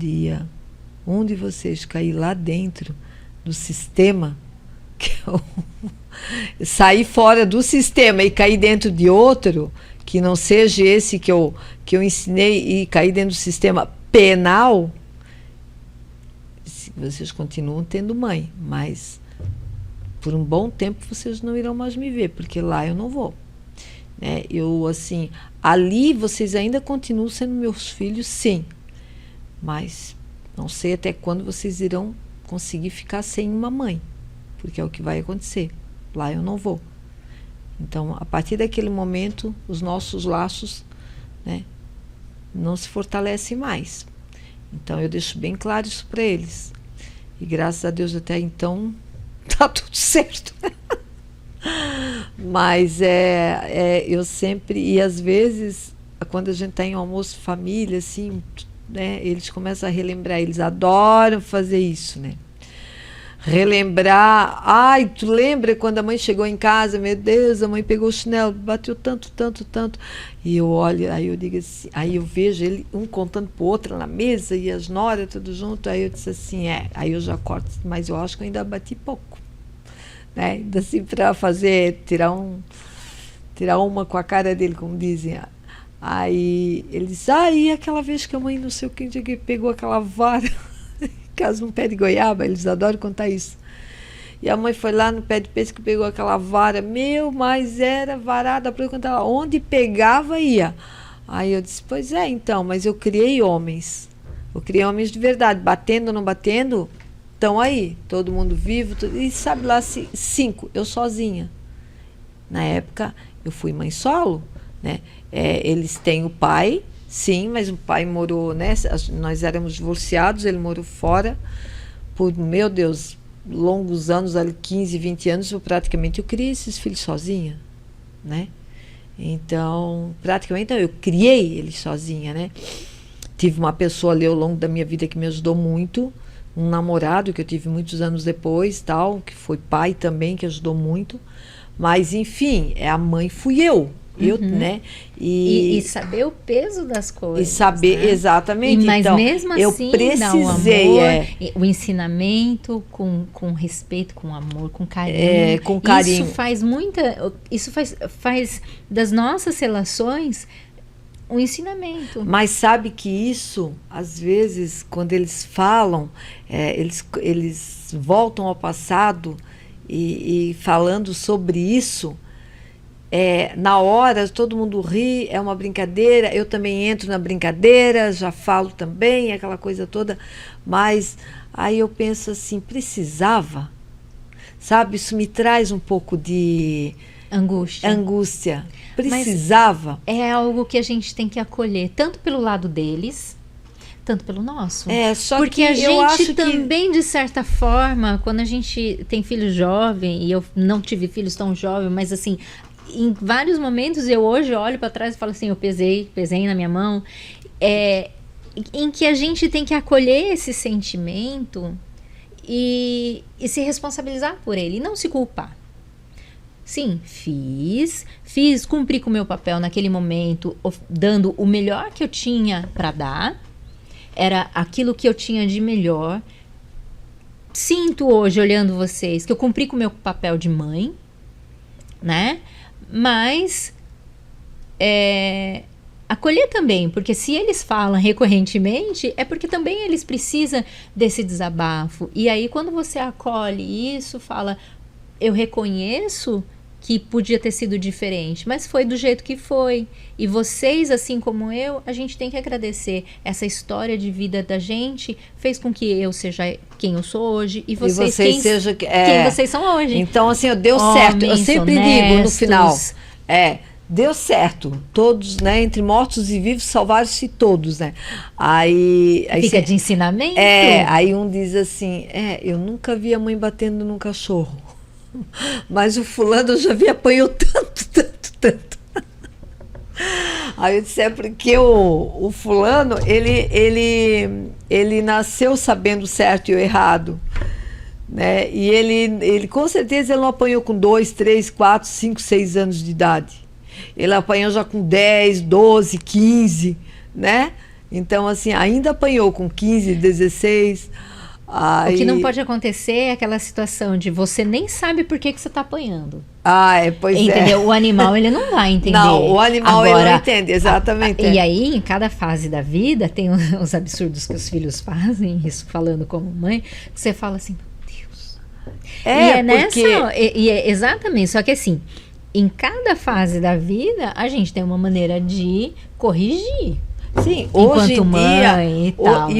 de vocês cair lá dentro do sistema, sair fora do sistema e cair dentro de outro, que não seja esse que eu ensinei, e cair dentro do sistema penal, vocês continuam tendo mãe, mas por um bom tempo vocês não irão mais me ver, porque lá eu não vou. Né? Eu, assim, ali vocês ainda continuam sendo meus filhos, sim, mas não sei até quando vocês irão conseguir ficar sem uma mãe, porque é o que vai acontecer. Lá eu não vou. Então, a partir daquele momento, os nossos laços, né, não se fortalecem mais. Então, eu deixo bem claro isso para eles. E graças a Deus, até então, tá tudo certo. Mas eu sempre... E às vezes, quando a gente está em um almoço de família, assim, né, eles começam a relembrar. Eles adoram fazer isso, né? Relembrar. Ai, tu lembra quando a mãe chegou em casa? Meu Deus, a mãe pegou o chinelo, bateu tanto. E eu olho, aí eu digo assim, aí eu vejo ele, um contando pro outro na mesa, e as noras tudo junto, aí eu disse assim, aí eu já corto, mas eu acho que eu ainda bati pouco. Né? Ainda assim, para fazer, tirar uma com a cara dele, como dizem. Aí ele disse, e aquela vez que a mãe não sei o que pegou aquela vara, caso num pé de goiaba, eles adoram contar isso. E a mãe foi lá no pé de peixe que pegou aquela vara, mas era varada para eu contar lá. Onde pegava, ia. Aí eu disse, pois é, então, mas eu criei homens. Eu criei homens de verdade, batendo ou não batendo, estão aí, todo mundo vivo, e sabe lá, 5, eu sozinha. Na época, eu fui mãe solo, né? Eles têm o pai, sim, mas o pai morou, né? Nós éramos divorciados, ele morou fora por, meu Deus, longos anos, ali 15, 20 anos, eu criei esses filhos sozinha, né? Então, praticamente, eu criei eles sozinha, né? Tive uma pessoa ali ao longo da minha vida que me ajudou muito, um namorado que eu tive muitos anos depois, tal, que foi pai também, que ajudou muito, mas, enfim, a mãe fui eu. Né? E saber o peso das coisas. E saber, né? Exatamente. Mas então, mesmo assim, eu precisei, o amor, o ensinamento com respeito, com amor, com carinho. Com carinho. Isso faz das nossas relações um ensinamento. Mas sabe que isso, às vezes, quando eles falam, eles voltam ao passado e falando sobre isso, na hora todo mundo ri, é uma brincadeira, eu também entro na brincadeira, já falo também, aquela coisa toda, mas aí eu penso assim, precisava? Sabe, isso me traz um pouco de angústia. Precisava? Mas é algo que a gente tem que acolher, tanto pelo lado deles, tanto pelo nosso. Só porque que a eu acho gente também, de certa forma, quando a gente tem filho jovem, e eu não tive filhos tão jovens, mas assim, em vários momentos eu hoje olho para trás e falo assim, eu pesei na minha mão, em que a gente tem que acolher esse sentimento e se responsabilizar por ele, e não se culpar. Sim, cumpri com o meu papel naquele momento, dando o melhor que eu tinha para dar, era aquilo que eu tinha de melhor. Sinto hoje, olhando vocês, que eu cumpri com o meu papel de mãe, né? Mas acolher também, porque se eles falam recorrentemente, é porque também eles precisam desse desabafo. E aí, quando você acolhe isso, fala, eu reconheço que podia ter sido diferente, mas foi do jeito que foi. E vocês, assim como eu, a gente tem que agradecer. Essa história de vida da gente fez com que eu seja quem eu sou hoje e vocês quem vocês são hoje. Então, assim, deu certo. Eu sempre digo no final, deu certo. Todos, né, entre mortos e vivos, salvaram-se todos, né? Aí fica de ensinamento. Aí um diz assim, eu nunca vi a mãe batendo num cachorro. Mas o fulano eu já vi apanhou tanto. Aí eu disse, porque o fulano, ele nasceu sabendo certo e o errado, né? E ele com certeza ele não apanhou com 2, 3, 4, 5, 6 anos de idade. Ele apanhou já com 10, 12, 15, né? Então, assim, ainda apanhou com 15, 16. O que não pode acontecer é aquela situação de você nem sabe por que você está apanhando. Pois Entendeu? O animal, ele não vai entender. Não, o animal ele não entende, exatamente. E aí, em cada fase da vida, tem os absurdos que os filhos fazem, isso falando como mãe, que você fala assim, meu Deus. Exatamente, só que assim, em cada fase da vida, a gente tem uma maneira de corrigir. Sim, hoje em dia, né?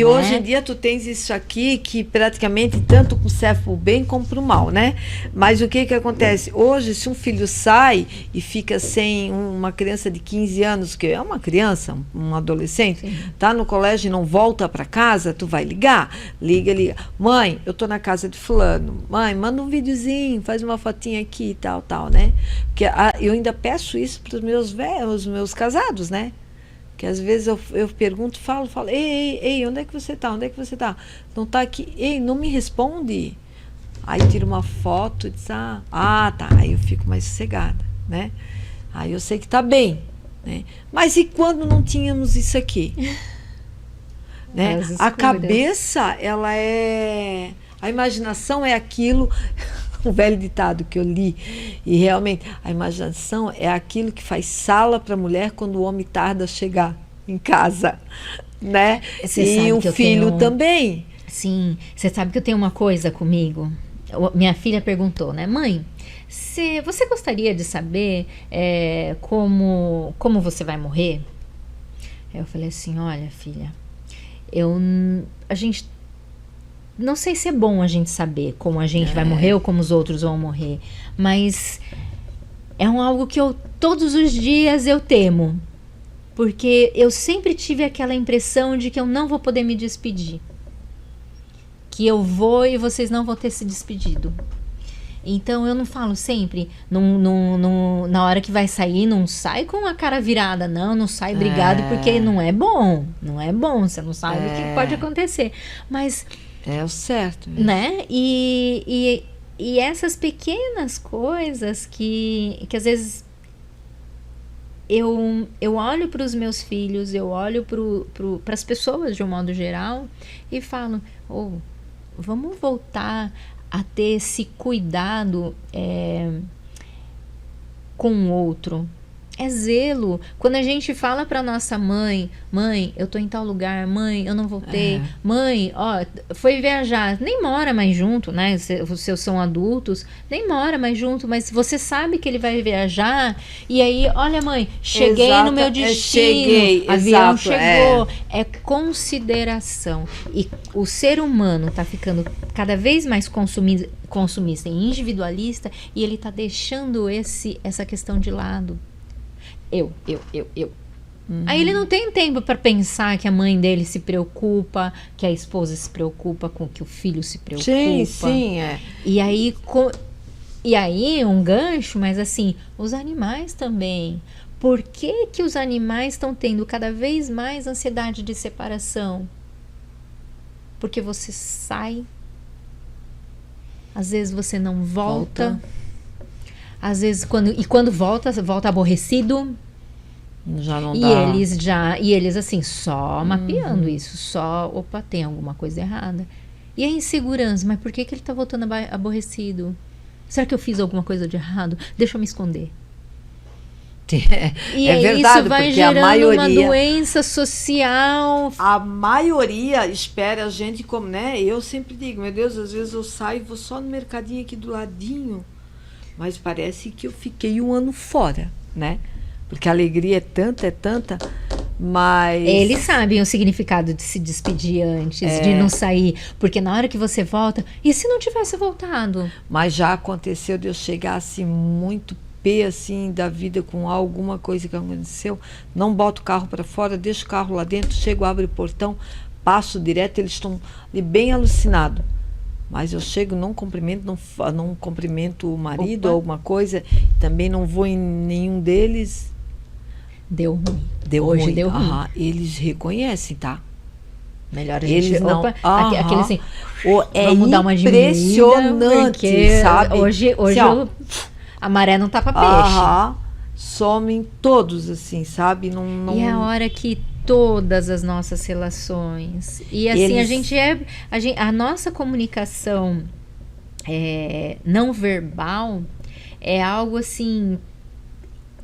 Hoje em dia tu tens isso aqui que praticamente tanto serve para o bem como para o mal, né? Mas o que acontece? Hoje, se um filho sai e fica sem uma criança de 15 anos, que é uma criança, um adolescente, sim, tá no colégio e não volta para casa, tu vai ligar, liga. Mãe, eu tô na casa de fulano. Mãe, manda um videozinho, faz uma fotinha aqui e tal, né? Porque eu ainda peço isso para os meus casados, né? Que às vezes eu pergunto, falo, ei, onde é que você tá? Onde é que você tá? Não tá aqui, ei, não me responde. Aí tiro uma foto e diz, tá, aí eu fico mais sossegada, né? Aí eu sei que tá bem, né? Mas e quando não tínhamos isso aqui? Né? A cabeça, a imaginação é aquilo... Um velho ditado que eu li, e realmente a imaginação é aquilo que faz sala para a mulher quando o homem tarda a chegar em casa, né? E o filho também. Sim, você sabe que eu tenho uma coisa comigo. Minha filha perguntou, né, mãe, você gostaria de saber como você vai morrer? Eu falei assim, olha, filha, a gente não sei se é bom a gente saber como a gente vai morrer ou como os outros vão morrer, mas é algo que todos os dias eu temo, porque eu sempre tive aquela impressão de que eu não vou poder me despedir, que eu vou e vocês não vão ter se despedido. Então eu não falo sempre, na hora que vai sair, não sai com a cara virada, não sai brigado, porque não é bom, você não sabe o que pode acontecer, mas... É o certo. Mesmo. Né? E essas pequenas coisas que às vezes eu olho para os meus filhos, eu olho para as pessoas de um modo geral e falo, vamos voltar a ter esse cuidado com o outro. É zelo. Quando a gente fala para nossa mãe, eu tô em tal lugar, mãe, eu não voltei, mãe, foi viajar, nem mora mais junto, né? Vocês são adultos, nem mora mais junto, mas você sabe que ele vai viajar, e aí, olha, mãe, cheguei no meu destino, avião chegou. É consideração. E o ser humano tá ficando cada vez mais consumista e individualista, e ele tá deixando essa questão de lado. Eu. Aí ele não tem tempo para pensar que a mãe dele se preocupa, que a esposa se preocupa com que o filho se preocupa. Sim, E aí um gancho, mas assim, os animais também. Por que os animais estão tendo cada vez mais ansiedade de separação? Porque você sai, às vezes você não volta. Às vezes, quando volta aborrecido. Já não dá. E eles assim, só mapeando isso. Tem alguma coisa errada. E a insegurança, mas por que ele tá voltando aborrecido? Será que eu fiz alguma coisa de errado? Deixa eu me esconder. E verdade, isso vai porque gerando uma doença social. A maioria espera a gente como, né? Eu sempre digo, meu Deus, às vezes eu saio e vou só no mercadinho aqui do ladinho. Mas parece que eu fiquei 1 ano fora, né? Porque a alegria é tanta, mas... Eles sabem o significado de se despedir antes, de não sair. Porque na hora que você volta... E se não tivesse voltado? Mas já aconteceu de eu chegar assim, muito pé assim, da vida com alguma coisa que aconteceu. Não boto o carro para fora, deixo o carro lá dentro, chego, abro o portão, passo direto, eles estão bem alucinados. Mas eu chego, não cumprimento o marido ou alguma coisa, também não vou em nenhum deles. Deu ruim. Hoje deu ruim. Eles reconhecem, tá? Melhor a gente... Aquele assim... Vamos dar uma impressionante, sabe? Hoje a maré não tá pra peixe. Somem todos, assim, sabe? Não... E é a hora que todas as nossas relações. E assim, a nossa comunicação não verbal é algo assim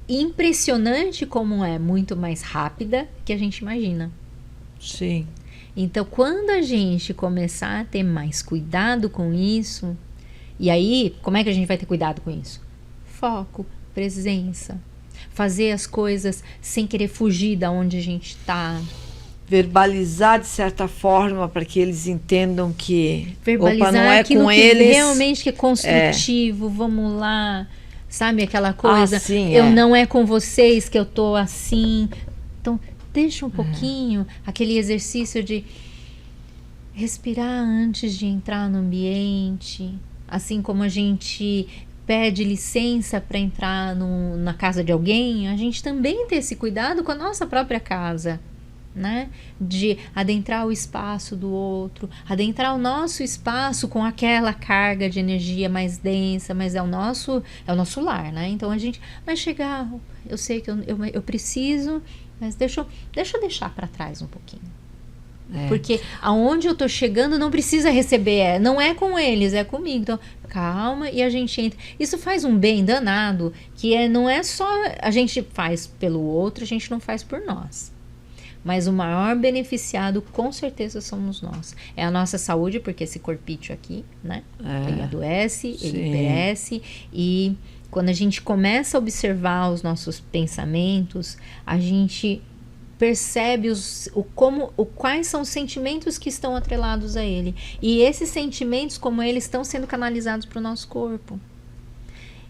impressionante, como é muito mais rápida que a gente imagina. Sim. Então, quando a gente começar a ter mais cuidado com isso, e aí, como é que a gente vai ter cuidado com isso? Foco, presença, fazer as coisas sem querer fugir da onde a gente está. Verbalizar de certa forma para que eles entendam que verbalizar não é aquilo com que eles realmente que é construtivo, vamos lá, sabe aquela coisa, sim, eu não é com vocês que eu tô assim. Então deixa um pouquinho aquele exercício de respirar antes de entrar no ambiente, assim como a gente pede licença para entrar na casa de alguém, a gente também tem esse cuidado com a nossa própria casa, né? De adentrar o espaço do outro, adentrar o nosso espaço com aquela carga de energia mais densa, mas é o nosso lar, né? Então a gente vai chegar, eu sei que eu preciso, mas deixa eu deixar para trás um pouquinho. Porque aonde eu tô chegando não precisa receber, não é com eles, é comigo. Então, calma, e a gente entra. Isso faz um bem danado, que não é só a gente faz pelo outro, a gente não faz por nós. Mas o maior beneficiado, com certeza, somos nós. É a nossa saúde, porque esse corpício aqui, né? Ele adoece, ele perece. E quando a gente começa a observar os nossos pensamentos, a gente percebe quais são os sentimentos que estão atrelados a ele. E esses sentimentos, como eles estão sendo canalizados para o nosso corpo.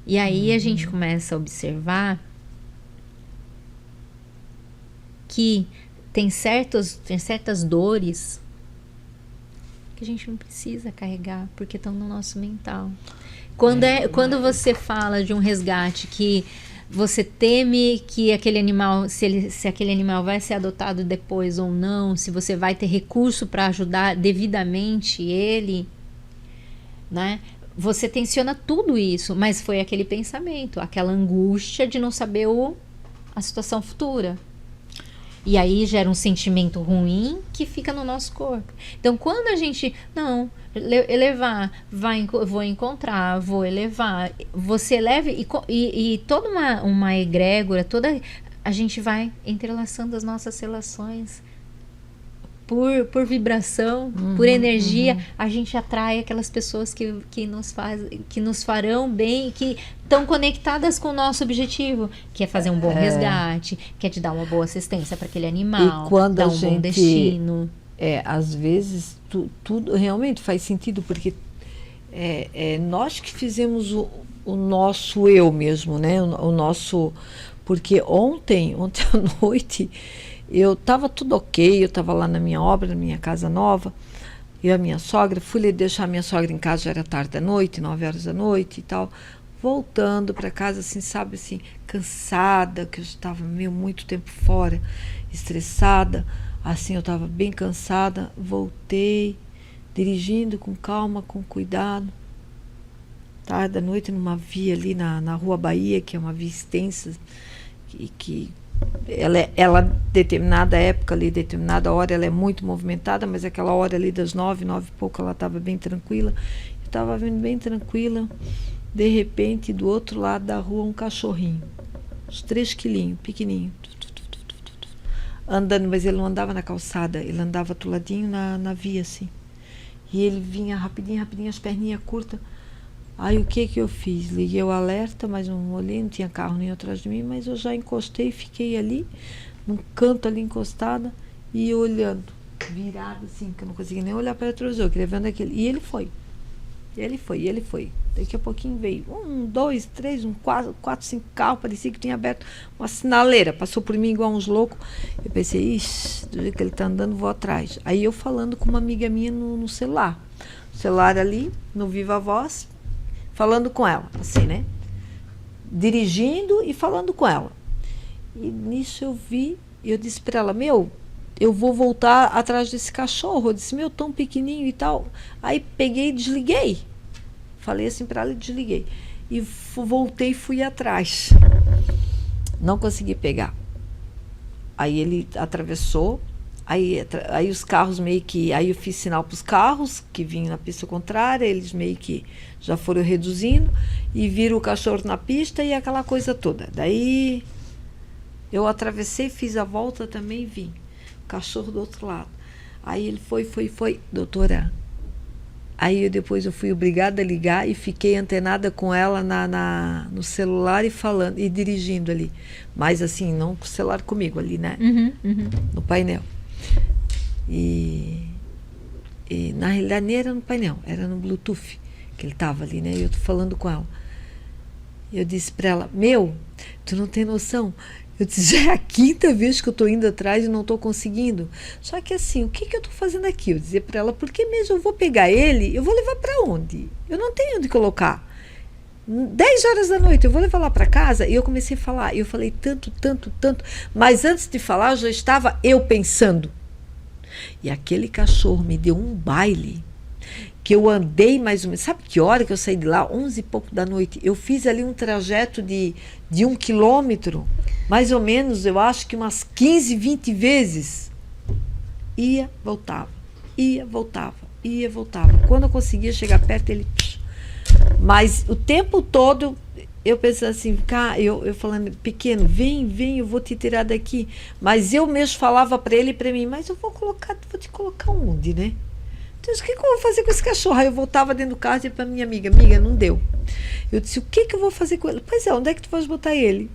E aí a gente começa a observar que tem certas dores que a gente não precisa carregar, porque estão no nosso mental. Quando você fala de um resgate que você teme que aquele animal, se aquele animal vai ser adotado depois ou não, se você vai ter recurso para ajudar devidamente ele, né? Você tensiona tudo isso, mas foi aquele pensamento, aquela angústia de não saber a situação futura. E aí gera um sentimento ruim que fica no nosso corpo. Então, quando a gente, elevar, vou encontrar, vou elevar, você eleva e toda uma egrégora, a gente vai entrelaçando as nossas relações por vibração, por energia, a gente atrai aquelas pessoas que nos farão bem, que estão conectadas com o nosso objetivo, que é fazer um bom resgate, que é te dar uma boa assistência para aquele animal, e quando dar um bom destino. Às vezes tudo realmente faz sentido, porque nós que fizemos o nosso eu mesmo, né? O nosso, porque ontem à noite eu estava tudo ok, eu estava lá na minha obra, na minha casa nova, eu e a minha sogra, fui deixar a minha sogra em casa, já era tarde da noite, 9 horas da noite e tal, voltando para casa, assim, sabe, assim, cansada, que eu estava muito tempo fora, estressada, assim, eu estava bem cansada, voltei, dirigindo com calma, com cuidado, tarde da noite, numa via ali na Rua Bahia, que é uma via extensa, que ela determinada época ali, determinada hora, ela é muito movimentada, mas aquela hora ali das 9 e pouco, ela estava bem tranquila. Eu estava vindo bem tranquila, de repente, do outro lado da rua, um cachorrinho, uns 3 quilinhos, pequenininho, andando, mas ele não andava na calçada, ele andava atoladinho na via, assim. E ele vinha rapidinho, as perninhas curtas. Aí o que eu fiz? Liguei o alerta, mas não olhei, não tinha carro nem atrás de mim, mas eu já encostei, fiquei ali, num canto ali encostada, e olhando, virada assim, que eu não conseguia nem olhar para o retrovisor, queria ver aquele. E ele foi. Daqui a pouquinho veio 1, 2, 3, 4, 5 carros, parecia que tinha aberto uma sinaleira, passou por mim igual uns loucos. Eu pensei, ixi, do jeito que ele está andando, vou atrás. Aí eu falando com uma amiga minha no celular. O celular ali, no Viva Voz, falando com ela, assim, né? Dirigindo e falando com ela. E nisso eu vi, eu disse para ela, eu vou voltar atrás desse cachorro. Eu disse, tão pequenininho e tal. Aí peguei e desliguei. Falei assim para ela e desliguei. E voltei e fui atrás. Não consegui pegar. Aí ele atravessou, aí os carros meio que... Aí eu fiz sinal para os carros que vinham na pista contrária, eles meio que já foram reduzindo, e viram o cachorro na pista e aquela coisa toda. Daí eu atravessei, fiz a volta também e vim. O cachorro do outro lado. Aí ele foi, doutora. Aí depois eu fui obrigada a ligar e fiquei antenada com ela no celular e falando, e dirigindo ali. Mas assim, não com o celular comigo ali, né? No painel. E na realidade nem era no painel, era no Bluetooth que ele estava ali, né? E eu tô falando com ela. E eu disse para ela, tu não tem noção. Eu disse, já é a 5ª vez que eu estou indo atrás e não estou conseguindo. Só que assim, o que eu estou fazendo aqui? Eu dizia para ela, porque mesmo eu vou pegar ele, eu vou levar para onde? Eu não tenho onde colocar. 10 horas da noite, eu vou levar lá para casa? E eu comecei a falar. E eu falei tanto. Mas antes de falar, já estava eu pensando. E aquele cachorro me deu um baile. Que eu andei mais ou menos, sabe que hora que eu saí de lá? 11 e pouco da noite. Eu fiz ali um trajeto de 1 quilômetro, mais ou menos, eu acho que umas 15, 20 vezes. Ia, voltava. Quando eu conseguia chegar perto, ele... Mas o tempo todo, eu pensava assim, eu falando, pequeno, vem, eu vou te tirar daqui. Mas eu mesmo falava para ele e para mim, mas eu vou te colocar onde, né? Então, o que eu vou fazer com esse cachorro? Aí eu voltava dentro do carro e disse para minha amiga, não deu. Eu disse, o que eu vou fazer com ele? Pois é, onde é que tu vais botar ele?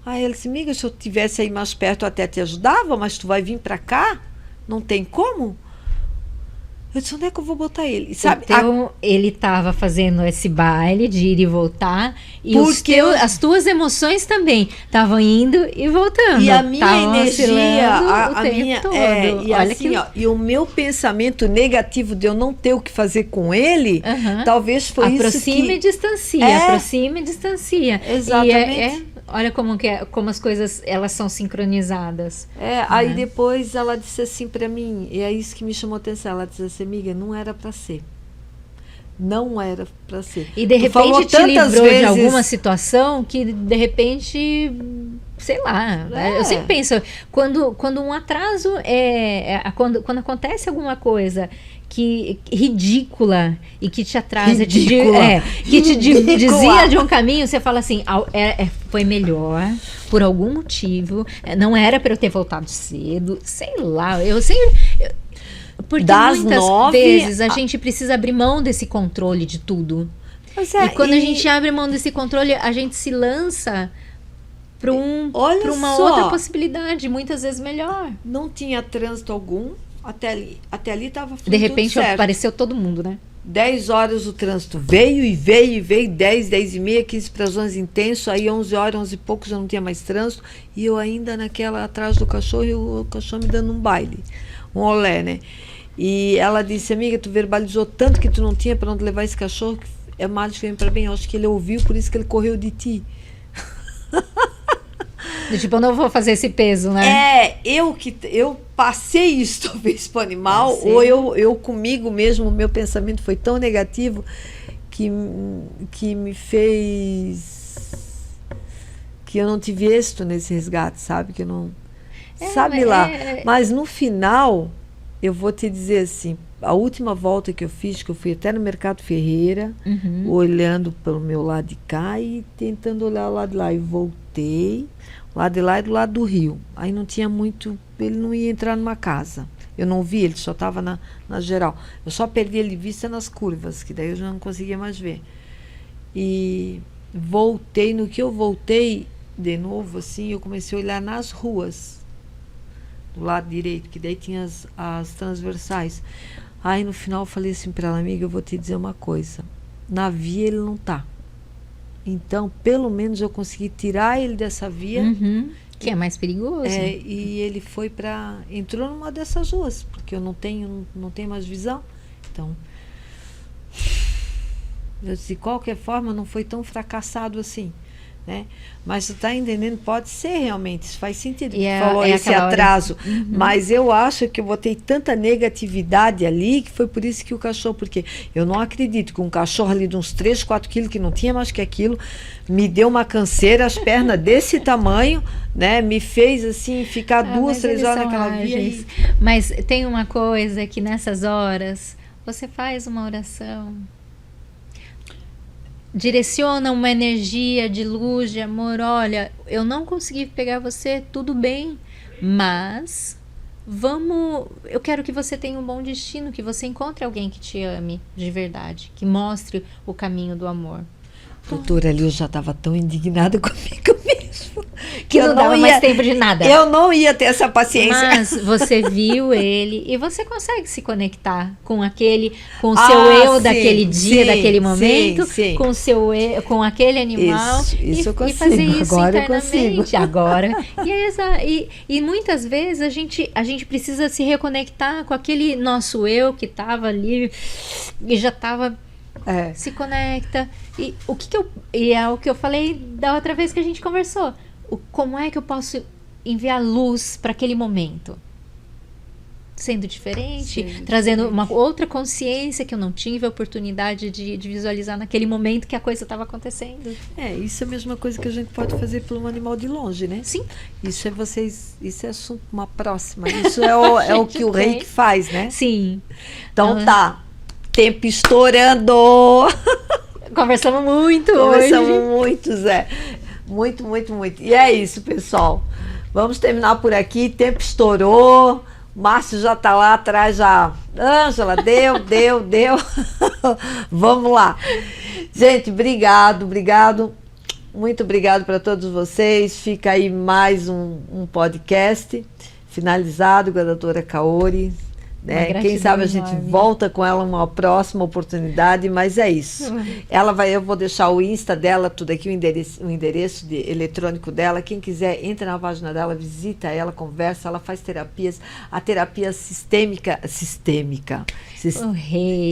Aí ela disse, amiga, se eu estivesse aí mais perto eu até te ajudava, mas tu vai vir para cá? Não tem como? Eu disse, onde é que eu vou botar ele? Sabe, então, ele estava fazendo esse baile de ir e voltar, e as tuas emoções também estavam indo e voltando. E a minha energia, a minha todo. E olha assim, e o meu pensamento negativo de eu não ter o que fazer com ele, talvez foi isso que... Aproxima e distancia. Exatamente. Olha como as coisas, elas são sincronizadas. Aí depois ela disse assim para mim, e é isso que me chamou a atenção, ela disse assim, amiga, não era para ser. Não era para ser. E de repente te livrou de alguma situação que de repente, sei lá, eu sempre penso, quando um atraso quando acontece alguma coisa que ridícula e que te atrasa, que te dizia de um caminho, você fala assim, foi melhor por algum motivo, não era para eu ter voltado cedo, sei lá, porque muitas vezes a gente precisa abrir mão desse controle de tudo. E quando a gente abre mão desse controle, a gente se lança para uma outra possibilidade, muitas vezes melhor. Não tinha trânsito algum. Até ali estava de repente apareceu todo mundo, né? 10 horas o trânsito veio, 10, 10 e meia, 15 para as 11 intenso, aí 11 horas, 11 e pouco já não tinha mais trânsito, e eu ainda naquela atrás do cachorro, e o cachorro me dando um baile, um olé, né? E ela disse, amiga, tu verbalizou tanto que tu não tinha para onde levar esse cachorro, que é mal de bem para bem, eu acho que ele ouviu, por isso que ele correu de ti. Tipo, eu não vou fazer esse peso, né? Eu passei isso talvez para o animal, ou eu comigo mesmo, o meu pensamento foi tão negativo que me fez que eu não tive êxito nesse resgate, sabe? Que eu não... Mas no final, eu vou te dizer assim, a última volta que eu fiz, que eu fui até no Mercado Ferreira, olhando pelo meu lado de cá e tentando olhar o lado de lá, e voltei... Lá de lá e do lado do rio. Aí não tinha muito... Ele não ia entrar numa casa. Eu não vi, ele só estava na geral. Eu só perdi ele de vista nas curvas, que daí eu já não conseguia mais ver. E voltei, no que eu voltei de novo, assim, eu comecei a olhar nas ruas. Do lado direito, que daí tinha as transversais. Aí no final eu falei assim para ela, amiga, eu vou te dizer uma coisa. Na via ele não tá. Então, pelo menos eu consegui tirar ele dessa via. Que é mais perigoso. E ele entrou numa dessas ruas, porque eu não tenho mais visão. Então, de qualquer forma, não foi tão fracassado assim. Né? Mas tu tá entendendo, pode ser realmente, isso faz sentido, falou esse atraso, mas eu acho que eu botei tanta negatividade ali, que foi por isso que o cachorro, porque eu não acredito que um cachorro ali de uns 3, 4 quilos, que não tinha mais que aquilo, me deu uma canseira, as pernas desse tamanho, né? Me fez assim ficar 2, 3 horas naquela via. Mas tem uma coisa que nessas horas você faz uma oração, direciona uma energia de luz, de amor. Olha, eu não consegui pegar você, tudo bem, mas eu quero que você tenha um bom destino, que você encontre alguém que te ame de verdade, que mostre o caminho do amor. Doutora, ali eu já estava tão indignada comigo mesmo que eu não dava mais tempo de nada. Eu não ia ter essa paciência. Mas você viu ele e você consegue se conectar com o seu eu daquele dia, daquele momento, com o seu eu, com aquele animal isso eu consigo. E fazer isso agora internamente. Agora. E muitas vezes a gente precisa se reconectar com aquele nosso eu que estava ali e já estava. Se conecta. E é o que eu falei da outra vez que a gente conversou. Como é que eu posso enviar luz para aquele momento? Sendo diferente, trazendo uma outra consciência que eu não tive a oportunidade de visualizar naquele momento que a coisa estava acontecendo. Isso é a mesma coisa que a gente pode fazer por um animal de longe, né? Sim. Isso é assunto uma próxima. Isso é o que o Reiki faz, né? Sim. Então tempo estourando. Conversamos muito Zé. Muito. E é isso, pessoal. Vamos terminar por aqui. Tempo estourou. Márcio já tá lá atrás já. Ângela, deu. Vamos lá. Gente, obrigado. Muito obrigado para todos vocês. Fica aí mais um podcast finalizado com a doutora Kaori. Né? Quem sabe a gente volta com ela numa próxima oportunidade, mas é isso. Eu vou deixar o Insta dela, tudo aqui, o endereço eletrônico dela. Quem quiser, entra na página dela, visita ela, conversa, ela faz terapias, a terapia sistêmica,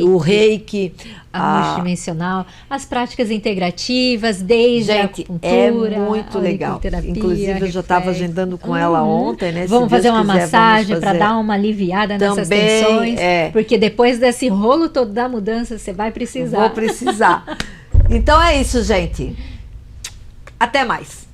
o reiki, a multidimensional, as práticas integrativas, desde a acupuntura, é muito legal. Inclusive, eu já estava agendando com ela ontem, né? Vamos fazer uma massagem para dar uma aliviada nessas tensões, porque depois desse rolo todo da mudança, você vai precisar. Vou precisar. Então é isso, gente. Até mais.